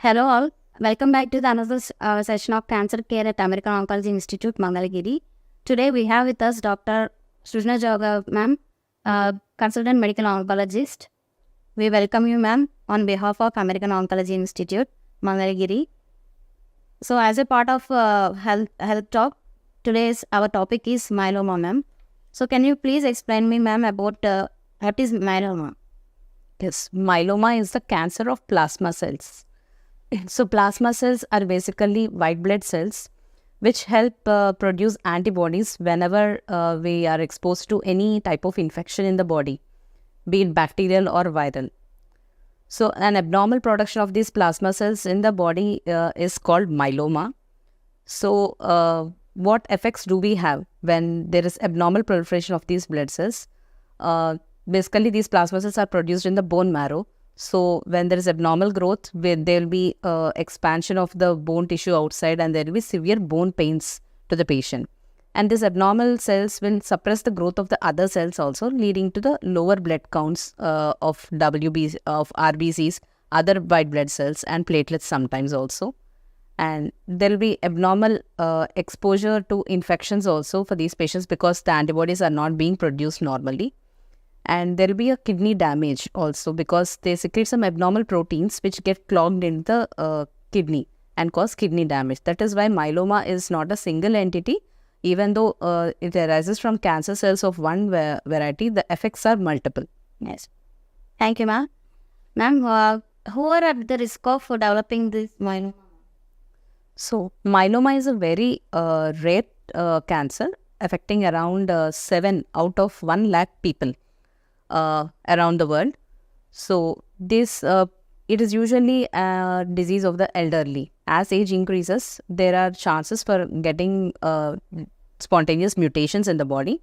Hello all, welcome back to the another session of Cancer Care at American Oncology Institute, Mangalagiri. Today we have with us Dr. Srujana Joga, ma'am, consultant medical oncologist. We welcome you, ma'am, on behalf of American Oncology Institute, Mangalagiri. So, as a part of health talk, today's our topic is myeloma, ma'am. So, can you please explain me, ma'am, about what is myeloma? Yes, myeloma is the cancer of plasma cells. So plasma cells are basically white blood cells which help produce antibodies whenever we are exposed to any type of infection in the body, be it bacterial or viral. So an abnormal production of these plasma cells in the body is called myeloma. So what effects do we have when there is abnormal proliferation of these blood cells? Basically, these plasma cells are produced in the bone marrow. So when there is abnormal growth, there will be expansion of the bone tissue outside and there will be severe bone pains to the patient. And these abnormal cells will suppress the growth of the other cells also, leading to the lower blood counts of RBCs, other white blood cells and platelets sometimes also. And there will be abnormal exposure to infections also for these patients because the antibodies are not being produced normally. And there will be a kidney damage also because they secrete some abnormal proteins which get clogged in the kidney and cause kidney damage. That is why myeloma is not a single entity. Even though it arises from cancer cells of one variety, the effects are multiple. Yes. Thank you, ma'am. Ma'am, who are at the risk of developing this myeloma? So, myeloma is a very rare cancer affecting around 7 out of 1 lakh people around the world. So this it is usually a disease of the elderly. As age increases, there are chances for getting spontaneous mutations in the body,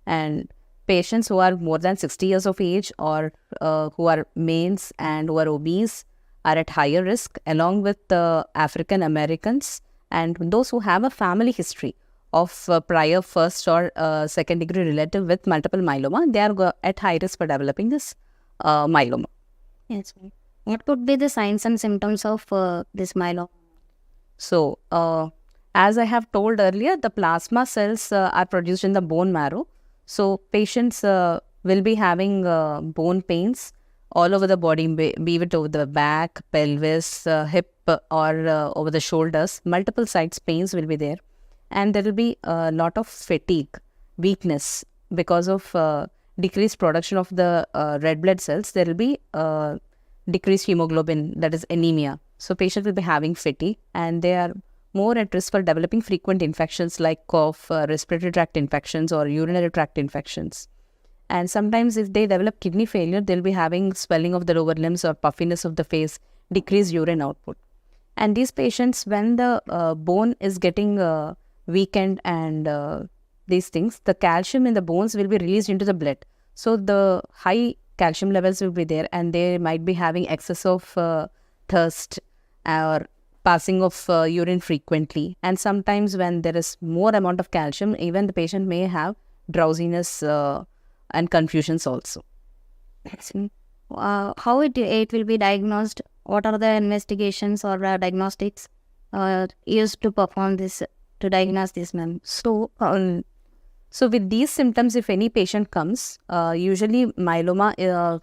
and patients who are more than 60 years of age or who are males and who are obese are at higher risk, along with African Americans and those who have a family history of prior first or second degree relative with multiple myeloma. They are at high risk for developing this myeloma. Yes. What could be the signs and symptoms of this myeloma? So, as I have told earlier, the plasma cells are produced in the bone marrow. So, patients will be having bone pains all over the body, be it over the back, pelvis, hip or over the shoulders. Multiple sites pains will be there. And there will be a lot of fatigue, weakness because of decreased production of the red blood cells. There will be decreased hemoglobin, that is anemia. So patients will be having fatigue and they are more at risk for developing frequent infections like cough, respiratory tract infections or urinary tract infections. And sometimes if they develop kidney failure, they'll be having swelling of the lower limbs or puffiness of the face, decreased urine output. And these patients, when the bone is getting weakened and these things, the calcium in the bones will be released into the blood. So the high calcium levels will be there and they might be having excess of thirst or passing of urine frequently. And sometimes when there is more amount of calcium, even the patient may have drowsiness and confusions also. How it will be diagnosed? What are the investigations or diagnostics used to perform this, to diagnose this, ma'am? So with these symptoms, if any patient comes, usually myeloma,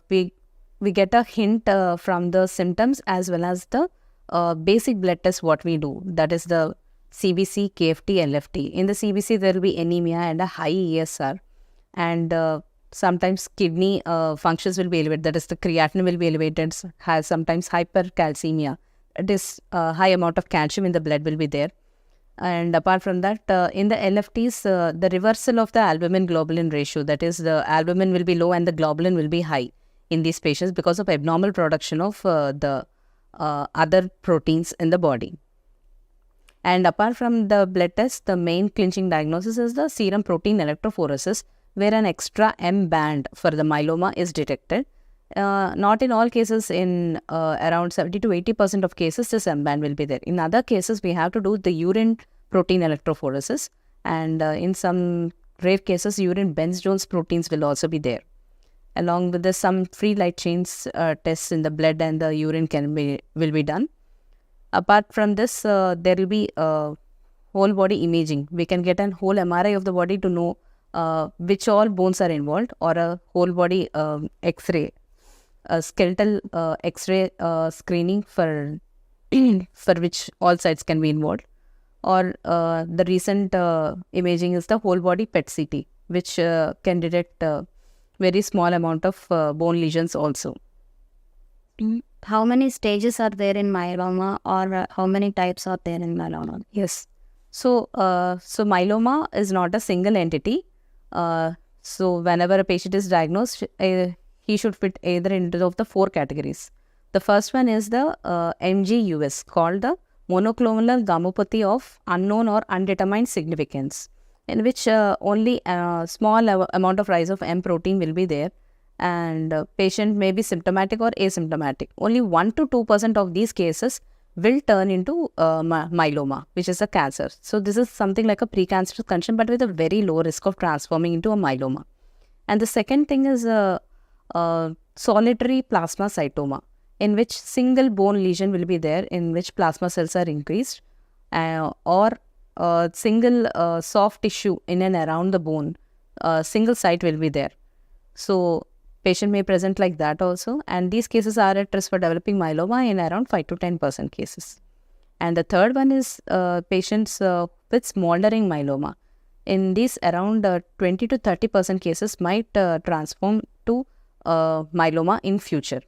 we get a hint from the symptoms as well as the basic blood test what we do. That is the CBC, KFT, LFT. In the CBC, there will be anemia and a high ESR. And sometimes kidney functions will be elevated. That is the creatinine will be elevated, has sometimes hypercalcemia. It is a high amount of calcium in the blood will be there. And apart from that, in the LFTs, the reversal of the albumin-globulin ratio, that is the albumin will be low and the globulin will be high in these patients because of abnormal production of the other proteins in the body. And apart from the blood test, the main clinching diagnosis is the serum protein electrophoresis, where an extra M band for the myeloma is detected. Not in all cases, in around 70 to 80% of cases, this M band will be there. In other cases, we have to do the urine protein electrophoresis, and in some rare cases, urine Benz-Jones proteins will also be there. Along with this, some free light chains tests in the blood and the urine will be done. Apart from this, there will be whole body imaging. We can get a whole MRI of the body to know which all bones are involved, or a whole body X-ray, a skeletal X-ray screening for for which all sides can be involved. Or the recent imaging is the whole body PET-CT, which can detect very small amount of bone lesions also. How many stages are there in myeloma, or how many types are there in myeloma? Yes. So, myeloma is not a single entity. So, whenever a patient is diagnosed, he should fit either into of the 4 categories. The first one is the MGUS, called the monoclonal gammopathy of unknown or undetermined significance, in which only a small amount of rise of M protein will be there, and patient may be symptomatic or asymptomatic. Only 1 to 2% of these cases will turn into myeloma, which is a cancer. So this is something like a precancerous condition, but with a very low risk of transforming into a myeloma. And the second thing is solitary plasmacytoma, in which single bone lesion will be there, in which plasma cells are increased, or single soft tissue in and around the bone, single site will be there. So patient may present like that also, and these cases are at risk for developing myeloma in around 5 to 10% cases. And the third one is patients with smoldering myeloma. In these, around 20 to 30% cases might transform to myeloma in future.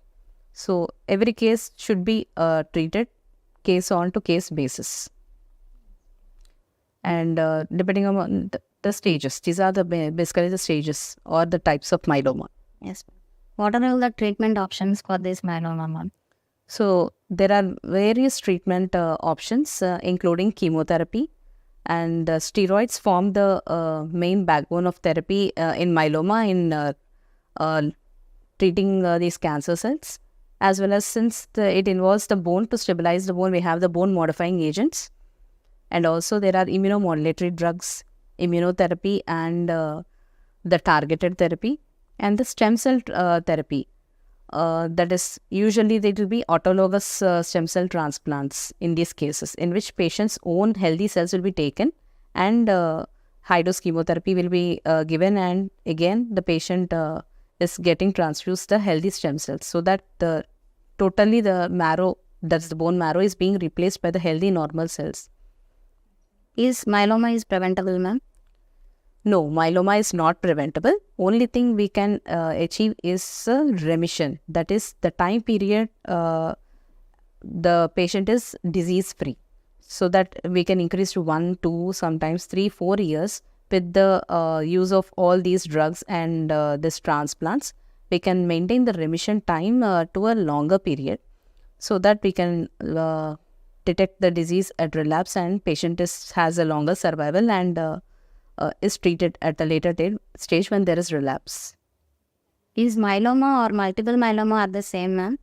So every case should be treated case on to case basis. And depending on the stages, these are the basically the stages or the types of myeloma. Yes. What are all the treatment options for this myeloma, ma'am? So there are various treatment options, including chemotherapy, and steroids form the main backbone of therapy in myeloma in treating these cancer cells, as well as since it involves the bone. To stabilize the bone, we have the bone modifying agents, and also there are immunomodulatory drugs, immunotherapy, and the targeted therapy, and the stem cell therapy. That is, usually it will be autologous stem cell transplants in these cases, in which patients' own healthy cells will be taken, and high dose chemotherapy will be given, and again the patient is getting transfused the healthy stem cells, so that totally the marrow, that's the bone marrow, is being replaced by the healthy normal cells. Is myeloma is preventable, ma'am? No, myeloma is not preventable. Only thing we can achieve is remission. That is the time period the patient is disease free, so that we can increase to 1, 2, sometimes 3, 4 years with the use of all these drugs and this transplants. We can maintain the remission time to a longer period, so that we can detect the disease at relapse, and patient has a longer survival and is treated at a later stage when there is relapse. Is myeloma or multiple myeloma are the same, ma'am?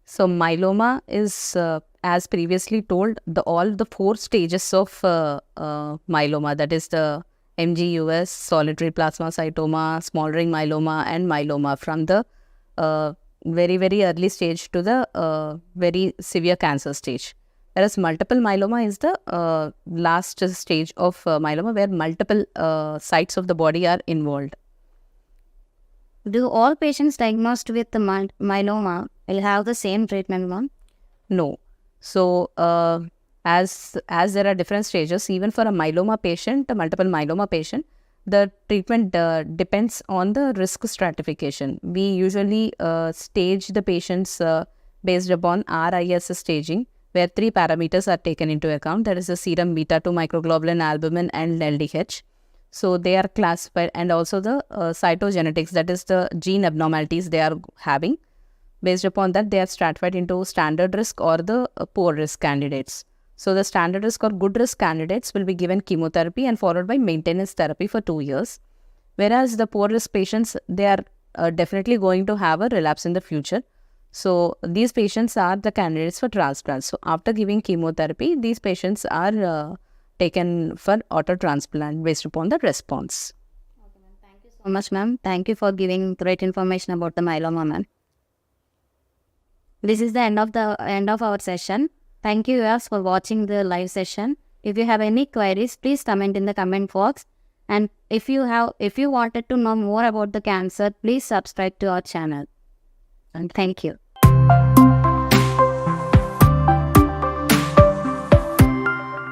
So myeloma is, as previously told, all the 4 stages of myeloma, that is the MGUS, solitary plasmacytoma, smoldering myeloma, and myeloma, from the very, very early stage to the very severe cancer stage. Whereas multiple myeloma is the last stage of myeloma, where multiple sites of the body are involved. Do all patients diagnosed with the myeloma will have the same treatment, ma'am? No. So as there are different stages, even for a myeloma patient, a multiple myeloma patient, the treatment depends on the risk stratification. We usually stage the patients based upon RIS staging, where 3 parameters are taken into account. That is the serum beta-2 microglobulin, albumin, and LDH. So they are classified, and also the cytogenetics, that is the gene abnormalities they are having. Based upon that, they are stratified into standard risk or the poor risk candidates. So the standard risk or good risk candidates will be given chemotherapy and followed by maintenance therapy for 2 years. Whereas the poor risk patients, they are definitely going to have a relapse in the future. So these patients are the candidates for transplant. So after giving chemotherapy, these patients are taken for auto transplant based upon the response. Okay, ma'am. Thank you so much, ma'am. Thank you for giving great information about the myeloma, ma'am. This is the end of our session. Thank you guys for watching the live session. If you have any queries, please comment in the comment box. And if you wanted to know more about the cancer, please subscribe to our channel. And thank you.